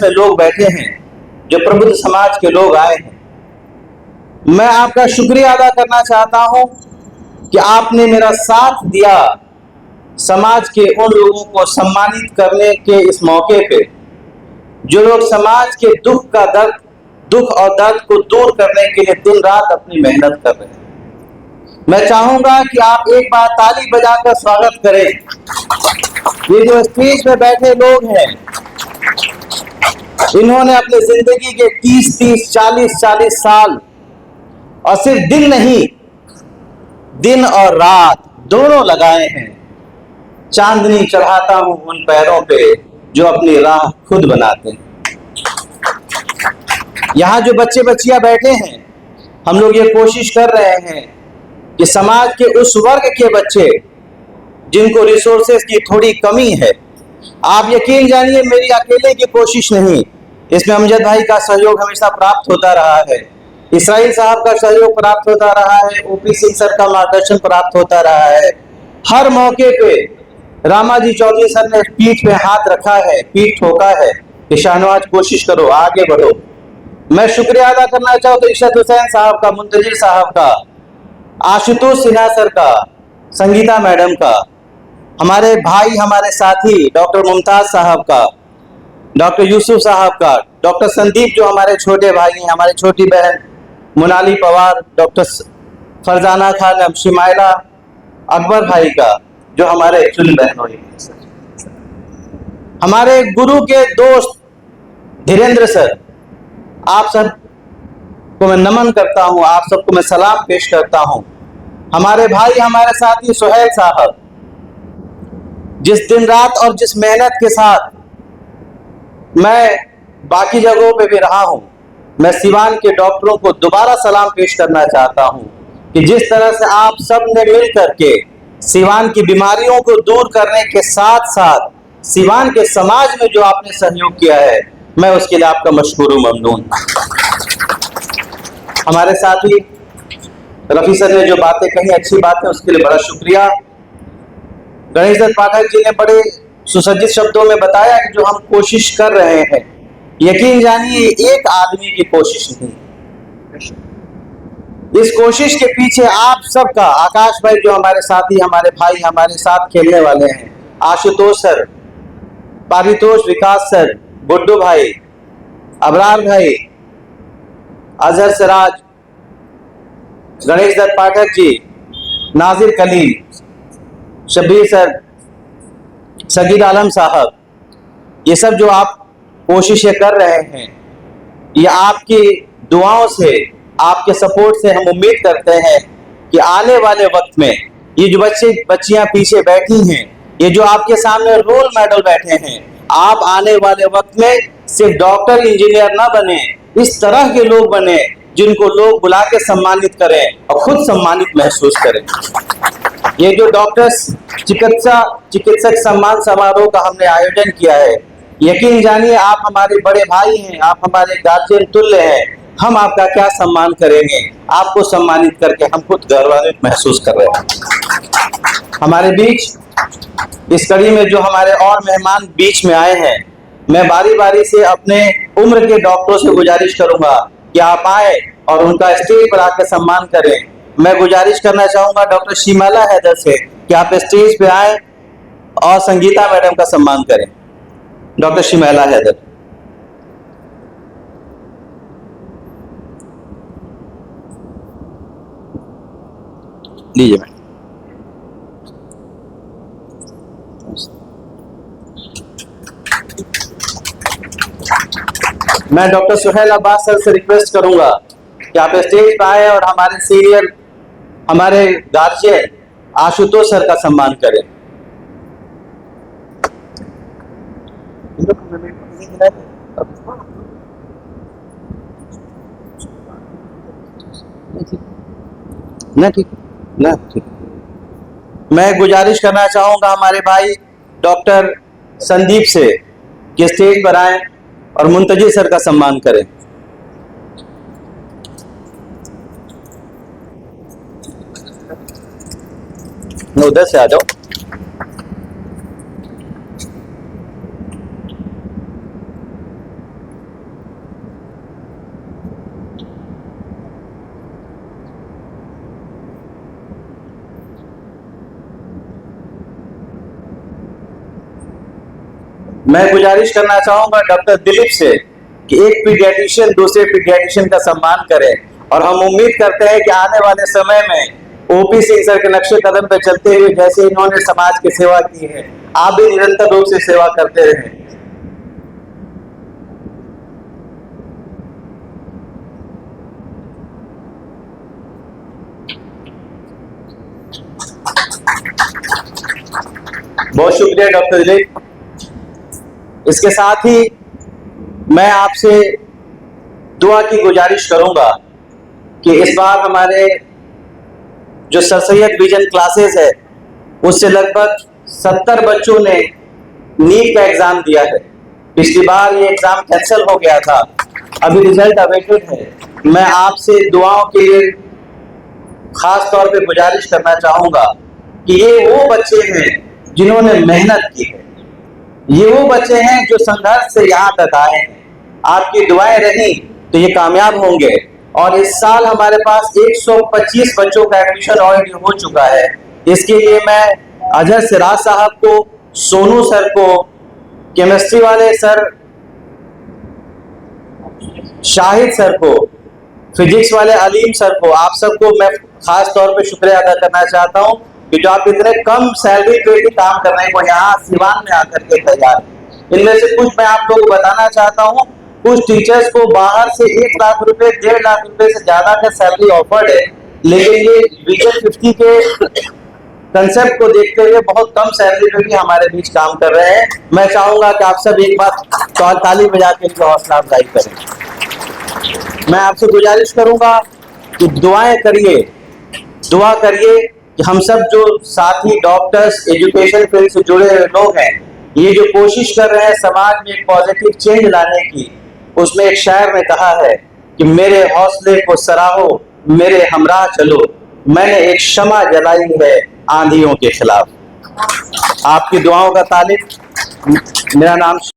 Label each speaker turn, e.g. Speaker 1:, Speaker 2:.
Speaker 1: में लोग बैठे हैं, जो प्रबुद्ध समाज के लोग आए हैं, मैं आपका शुक्रिया अदा करना चाहता हूं कि आपने मेरा साथ दिया समाज के उन लोगों को सम्मानित करने के इस मौके पे, जो लोग समाज के दुख और दर्द को दूर करने के लिए दिन रात अपनी मेहनत कर रहे हैं। मैं चाहूंगा कि आप एक बार ताली बजाकर स्वागत करें। ये जो स्टेज पे बैठे लोग हैं, इन्होंने अपनी जिंदगी के 30-30, 40-40 साल और सिर्फ दिन नहीं, दिन और रात दोनों लगाए हैं। चांदनी चढ़ाता हूं उन पैरों पे जो अपनी राह खुद बनाते हैं। यहाँ जो बच्चे बच्चियां बैठे हैं, हम लोग ये कोशिश कर रहे हैं कि समाज के उस वर्ग के बच्चे जिनको रिसोर्सेज की थोड़ी कमी है, आप यकीन जानिए मेरी अकेले की कोशिश नहीं, इसमें अमजद भाई का सहयोग हमेशा प्राप्त होता रहा है, इसराइल साहब का सहयोग प्राप्त होता रहा है, ओपी सिंह सर का मार्गदर्शन प्राप्त होता रहा है। हर मौके पे रामाजी चौधरी सर ने पीठ पे हाथ रखा है, पीठ ठोका है कि शाहनवाज कोशिश करो, आगे बढ़ो। मैं शुक्रिया अदा करना चाहूँ इशरत हुसैन साहब का, मुंतजिर साहब का, आशुतोष सिन्हा सर का, संगीता मैडम का, हमारे भाई हमारे साथी डॉक्टर मुमताज साहब का, डॉक्टर यूसुफ साहब का, डॉक्टर संदीप जो हमारे छोटे भाई हैं, हमारी छोटी बहन मुनाली पवार, डॉक्टर फरजाना खान, शिमाइला, अकबर भाई का जो हमारे एक्चुअली बहनों ही हैं, हमारे गुरु के दोस्त धीरेन्द्र सर, आप सब को मैं नमन करता हूं, आप सबको मैं सलाम पेश करता हूं। हमारे भाई हमारे साथी सुहेल साहब, जिस दिन रात और जिस मेहनत के साथ मैं बाकी जगहों पे भी रहा हूं, मैं सिवान के डॉक्टरों को दोबारा सलाम पेश करना चाहता हूं कि जिस तरह से आप सब ने मिल करके सिवान की बीमारियों को दूर करने के साथ साथ सिवान के समाज में जो आपने सहयोग किया है, मैं उसके लिए आपका मशकूर ममनून। हमारे साथी रफी सर ने जो बातें कही, अच्छी बातें, उसके लिए बड़ा शुक्रिया। गणेश दत्त पाठक जी ने बड़े सुसज्जित शब्दों में बताया कि जो हम कोशिश कर रहे हैं, यकीन जानिए एक आदमी की कोशिश नहीं, इस कोशिश के पीछे आप सबका, आकाश भाई जो हमारे साथी, हमारे भाई, हमारे साथ खेलने वाले हैं, आशुतोष सर, पारितोष, विकास सर, गुड्डू भाई, अबरार भाई, अजहर सिराज, गणेश दत्त पाठक जी, नाजिर कलीम, शब्बीर सर, सगीर आलम साहब, ये सब जो आप कोशिशें कर रहे हैं, ये आपकी दुआओं से, आपके सपोर्ट से हम उम्मीद करते हैं कि आने वाले वक्त में ये जो बच्चे बच्चियां पीछे बैठी हैं, ये जो आपके सामने रोल मॉडल बैठे हैं, आप आने वाले वक्त में सिर्फ डॉक्टर इंजीनियर ना बने, इस तरह के लोग बने जिनको लोग बुला के सम्मानित करें और खुद सम्मानित महसूस करें। ये जो डॉक्टर्स चिकित्सक सम्मान समारोह का हमने आयोजन किया है, यकीन जानिए आप हमारे बड़े भाई हैं, आप हमारे गार्जियन तुल्य हैं, हम आपका क्या सम्मान करेंगे, आपको सम्मानित करके हम खुद गौरवान्वित महसूस कर रहे हैं। हमारे बीच इस कड़ी में जो हमारे और मेहमान बीच में आए हैं, मैं बारी बारी से अपने उम्र के डॉक्टरों से गुजारिश करूंगा कि आप आए और उनका स्टेज पर आकर सम्मान करें। मैं गुजारिश करना चाहूंगा डॉक्टर शिमाला हैदर से कि आप स्टेज पे आए और संगीता मैडम का सम्मान करें। डॉक्टर शिमाला हैदर, लीजिए मैडम। मैं डॉक्टर सुहेल अब्बास सर से रिक्वेस्ट करूंगा कि आप स्टेज पर आए और हमारे सीनियर, हमारे गार्जियन आशुतोष सर का सम्मान करें। ना ठीक ना ठीक। मैं गुजारिश करना चाहूंगा हमारे भाई डॉक्टर संदीप से कि स्टेज पर आए और मुंतजिर सर का सम्मान करें। उधर से आ जाओ। मैं गुजारिश करना चाहूंगा डॉक्टर दिलीप से कि एक पीडियाट्रिशियन दूसरे पीडियाट्रिशियन का सम्मान करे, और हम उम्मीद करते हैं कि आने वाले समय में ओपी सिंह सर के नक्शे कदम पर चलते हुए जैसे इन्होंने समाज की सेवा की है, आप भी निरंतर रूप से सेवा करते रहें। बहुत शुक्रिया डॉक्टर दिलीप। इसके साथ ही मैं आपसे दुआ की गुजारिश करूंगा कि इस बार हमारे जो सर सैयद विजन क्लासेस है उससे लगभग 70 बच्चों ने नीट का एग्जाम दिया है। पिछली बार ये एग्जाम कैंसिल हो गया था, अभी रिजल्ट अवेटेड है। मैं आपसे दुआओं के लिए खास तौर पे गुजारिश करना चाहूंगा कि ये वो बच्चे हैं जिन्होंने मेहनत की है, ये वो बच्चे हैं जो संघर्ष से यहाँ तक आए हैं। आपकी दुआएं रही तो ये कामयाब होंगे। और इस साल हमारे पास 125 बच्चों का एडमिशन ऑलरेडी हो चुका है। इसके लिए मैं अजहर सिराज साहब को, सोनू सर को, केमिस्ट्री वाले सर शाहिद सर को, फिजिक्स वाले अलीम सर को, आप सबको मैं खास तौर पे शुक्रिया अदा करना चाहता हूँ कि जो आप इतने कम सैलरी पे भी काम करने को यहाँ सिवान में आकर के तैयार हैं। इनमें से कुछ मैं आप लोगों को बताना चाहता हूँ। कुछ टीचर्स को बाहर से 1 लाख रुपए, 1.5 लाख रुपए से ज्यादा का सैलरी ऑफर्ड है, लेकिन ये विजन 50 के कंसेप्ट को देखते हुए बहुत कम सैलरी पे भी हमारे बीच काम कर रहे हैं। मैं चाहूंगा कि आप सब एक बार ताली बजा के इनकी हौसला अफजाई करें। मैं आपसे गुजारिश करूंगा कि दुआएं करिए, दुआ करिए कि हम सब जो साथी डॉक्टर्स, एजुकेशन फील्ड से जुड़े हुए लोग हैं, ये जो कोशिश कर रहे हैं समाज में एक पॉजिटिव चेंज लाने की, उसमें एक शायर ने कहा है कि मेरे हौसले को सराहो, मेरे हमराह चलो, मैंने एक शमा जलाई है आंधियों के खिलाफ। आपकी दुआओं का तालिब। मेरा नाम